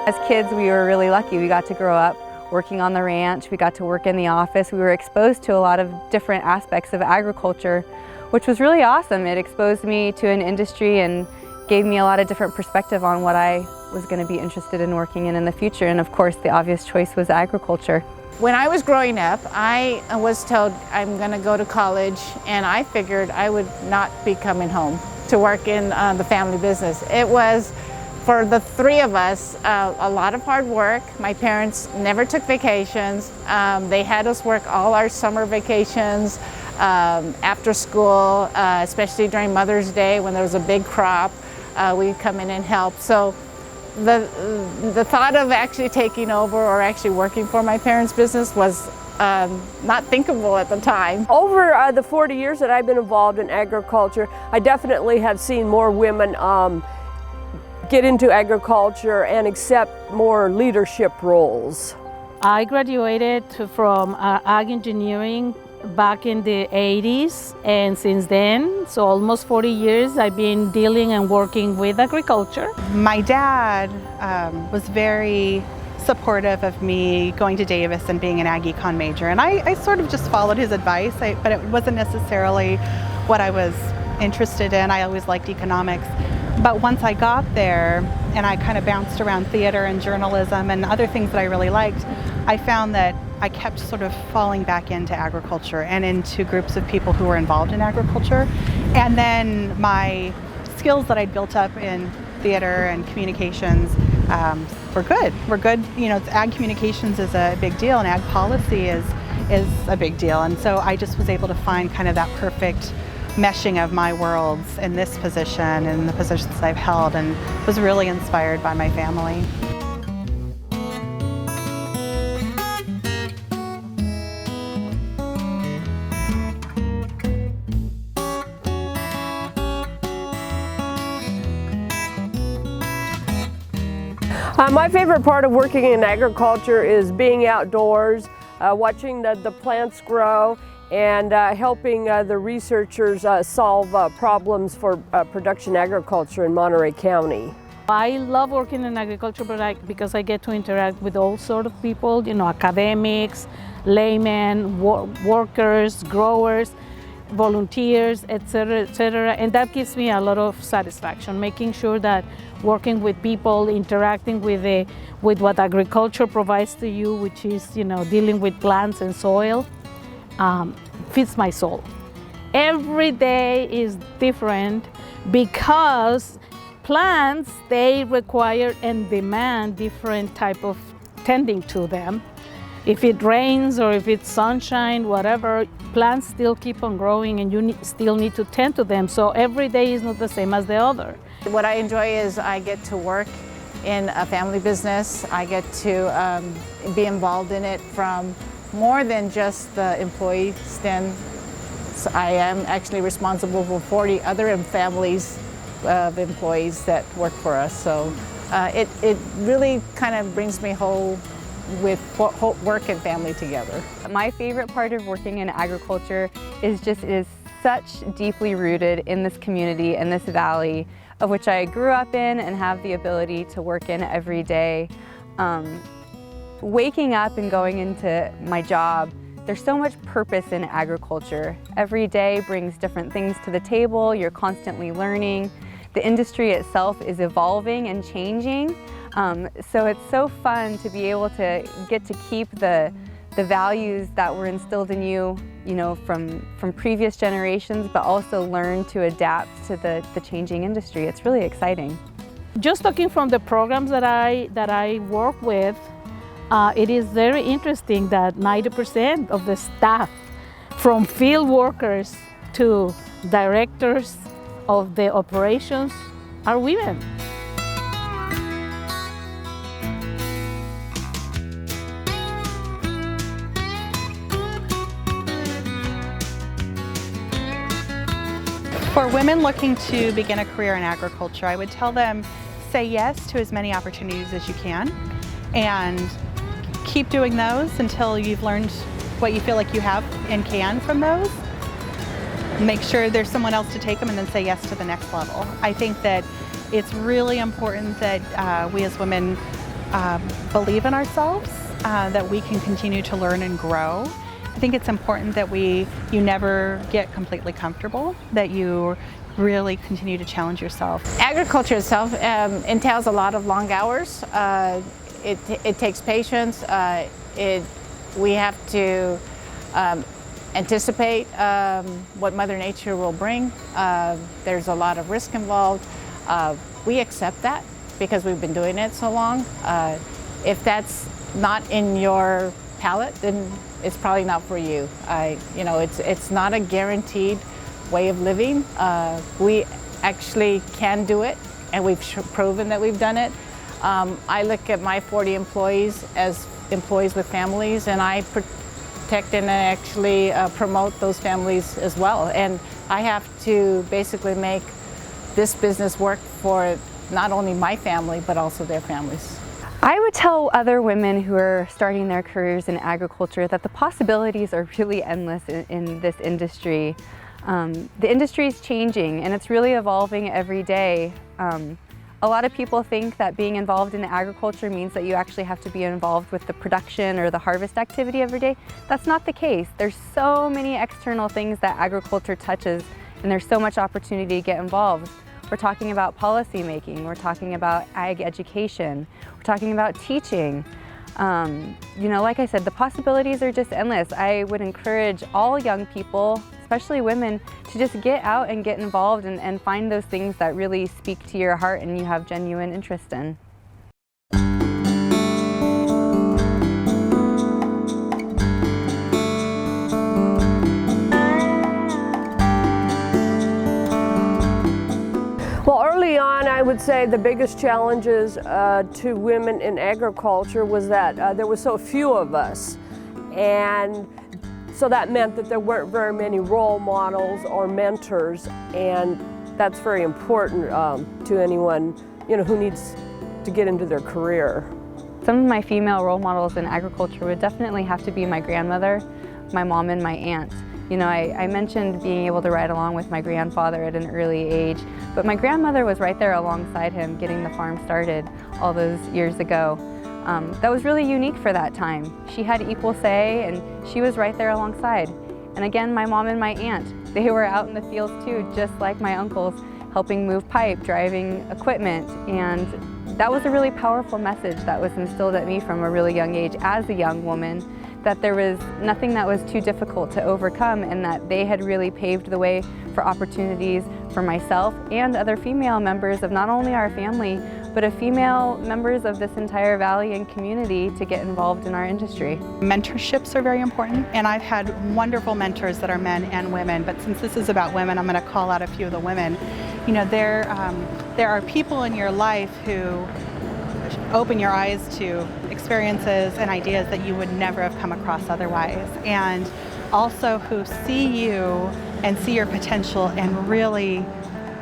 As kids, we were really lucky. We got to grow up working on the ranch. We got to work in the office. We were exposed to a lot of different aspects of agriculture, which was really awesome. It exposed me to an industry and gave me a lot of different perspective on what I was going to be interested in working in the future. And of course, the obvious choice was agriculture. When I was growing up, I was told I'm going to go to college, and I figured I would not be coming home to work in the family business. It was, for the three of us, a lot of hard work. My parents never took vacations. They had us work all our summer vacations after school, especially during Mother's Day when there was a big crop. We'd come in and help. So the thought of actually taking over or actually working for my parents' business was not thinkable at the time. Over the 40 years that I've been involved in agriculture, I definitely have seen more women get into agriculture and accept more leadership roles. I graduated from ag engineering back in the 80s, and since then, so almost 40 years, I've been dealing and working with agriculture. My dad was very supportive of me going to Davis and being an ag econ major, and I sort of just followed his advice, but it wasn't necessarily what I was interested in. I always liked economics. But once I got there and I kind of bounced around theater and journalism and other things that I really liked, I found that I kept sort of falling back into agriculture and into groups of people who were involved in agriculture. And then my skills that I'd built up in theater and communications were good. You know, ag communications is a big deal, and ag policy is a big deal. And so I just was able to find kind of that perfect meshing of my worlds in this position and the positions I've held, and was really inspired by my family. My favorite part of working in agriculture is being outdoors, watching the plants grow, and helping the researchers solve problems for production agriculture in Monterey County. I love working in agriculture because I get to interact with all sorts of people, you know, academics, laymen, workers, growers, volunteers, etc., and that gives me a lot of satisfaction, making sure that working with people, interacting with what agriculture provides to you, which is, you know, dealing with plants and soil, feeds my soul. Every day is different because plants, they require and demand different type of tending to them. If it rains or if it's sunshine, whatever, plants still keep on growing, and you still need to tend to them. So every day is not the same as the other. What I enjoy is I get to work in a family business. I get to be involved in it from more than just the employee stand. So I am actually responsible for 40 other families of employees that work for us. So it really kind of brings me whole with work and family together. My favorite part of working in agriculture is it is such deeply rooted in this community and this valley of which I grew up in and have the ability to work in every day. Waking up and going into my job, there's so much purpose in agriculture. Every day brings different things to the table. You're constantly learning. The industry itself is evolving and changing. So it's so fun to be able to get to keep the values that were instilled in you, from previous generations, but also learn to adapt to the changing industry. It's really exciting. Just talking from the programs that I work with, it is very interesting that 90% of the staff, from field workers to directors of the operations, are women. For women looking to begin a career in agriculture, I would tell them, say yes to as many opportunities as you can, and keep doing those until you've learned what you feel like you have and can from those. Make sure there's someone else to take them, and then say yes to the next level. I think that it's really important that we as women believe in ourselves, that we can continue to learn and grow. I think it's important that you never get completely comfortable, that you really continue to challenge yourself. Agriculture itself entails a lot of long hours. It takes patience. We have to anticipate what Mother Nature will bring. There's a lot of risk involved. We accept that because we've been doing it so long. If that's not in your palate, then it's probably not for you. It's not a guaranteed way of living. We actually can do it, and we've proven that we've done it. I look at my 40 employees as employees with families, and I protect and actually promote those families as well. And I have to basically make this business work for not only my family, but also their families. I would tell other women who are starting their careers in agriculture that the possibilities are really endless in this industry. The industry is changing and it's really evolving every day. A lot of people think that being involved in agriculture means that you actually have to be involved with the production or the harvest activity every day. That's not the case. There's so many external things that agriculture touches, and there's so much opportunity to get involved. We're talking about policy making, we're talking about ag education, we're talking about teaching. Like I said, the possibilities are just endless. I would encourage all young people, especially women, to just get out and get involved and find those things that really speak to your heart and you have genuine interest in. Well, early on, I would say the biggest challenges to women in agriculture was that there were so few of us. And so that meant that there weren't very many role models or mentors, and that's very important to anyone who needs to get into their career. Some of my female role models in agriculture would definitely have to be my grandmother, my mom, and my aunt. I mentioned being able to ride along with my grandfather at an early age, but my grandmother was right there alongside him getting the farm started all those years ago. That was really unique for that time. She had equal say and she was right there alongside. And again, my mom and my aunt, they were out in the fields too, just like my uncles, helping move pipe, driving equipment. And that was a really powerful message that was instilled at me from a really young age as a young woman, that there was nothing that was too difficult to overcome and that they had really paved the way for opportunities for myself and other female members of not only our family, but of female members of this entire valley and community to get involved in our industry. Mentorships are very important, and I've had wonderful mentors that are men and women, but since this is about women, I'm going to call out a few of the women. There are people in your life who open your eyes to experiences and ideas that you would never have come across otherwise, and also who see you and see your potential and really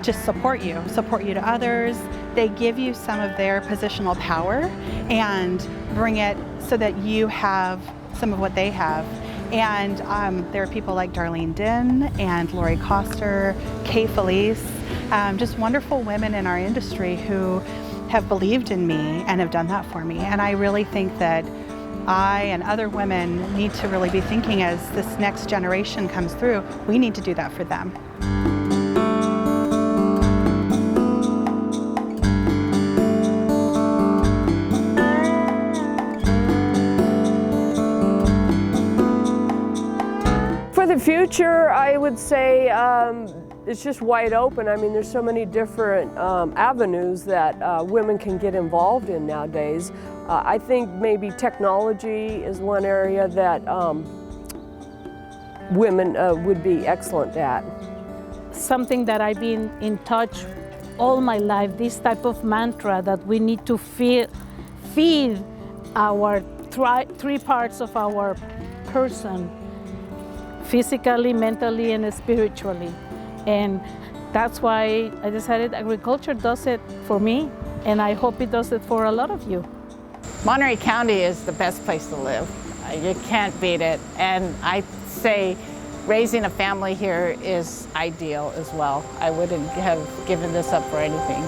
just support you to others. They give you some of their positional power and bring it so that you have some of what they have. And there are people like Darlene Din and Lori Coster, Kay Felice, just wonderful women in our industry who have believed in me and have done that for me. And I really think that I and other women need to really be thinking, as this next generation comes through, we need to do that for them. For the future, I would say it's just wide open. I mean, there's so many different avenues that women can get involved in nowadays. I think maybe technology is one area that women would be excellent at. Something that I've been in touch all my life, this type of mantra that we need to feed our three parts of our person, physically, mentally, and spiritually. And that's why I decided agriculture does it for me, and I hope it does it for a lot of you. Monterey County is the best place to live. You can't beat it. And I say raising a family here is ideal as well. I wouldn't have given this up for anything.